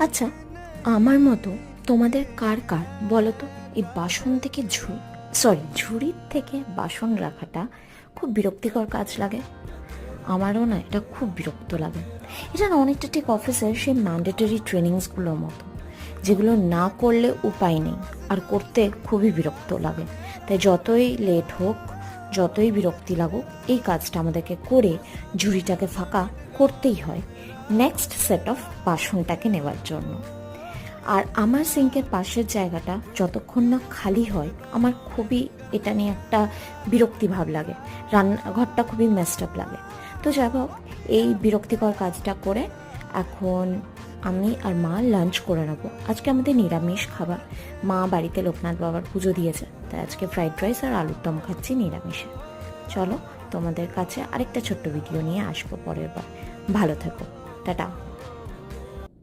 আচ্ছা, আমার মতো তোমাদের কার কার বলো তো এই বাসন থেকে ঝুড়ির থেকে বাসন রাখাটা খুব বিরক্তিকর কাজ লাগে? আমারও না, এটা খুব বিরক্ত লাগে। এটা না অনেকটা ঠিক অফিসের সেই ম্যান্ডেটরি ট্রেনিংসগুলোর মতো, যেগুলো না করলে উপায় নেই, আর করতে খুবই বিরক্ত লাগে। তাই যতই লেট হোক, যতই বিরক্তি লাগুক, এই কাজটা আমাদেরকে করে ঝুড়িটাকে ফাঁকা করতেই হয় নেক্সট সেট অফ বাসনটাকে নেওয়ার জন্য। আর আমার সিঙ্কের পাশের জায়গাটা যতক্ষণ না খালি হয়, আমার খুবই এটা নিয়ে একটা বিরক্তি ভাব লাগে। রান্নাঘরটা খুবই মেসড আপ লাগে। তো যাই হোক, এই বিরক্তিকর কাজটা করে এখন আমি আর মা লাঞ্চ করে নেবো। আজকে আমাদের নিরামিষ খাবার। মা বাড়িতে লোকনাথ বাবার পুজো দিয়েছে, তাই আজকে ফ্রাইড রাইস আর আলুর দম খাচ্ছি নিরামিষে। চলো, তোমাদের কাছে আরেকটা ছোট্ট ভিডিও নিয়ে আসবো পরের বার। ভালো থেকো, টাটা।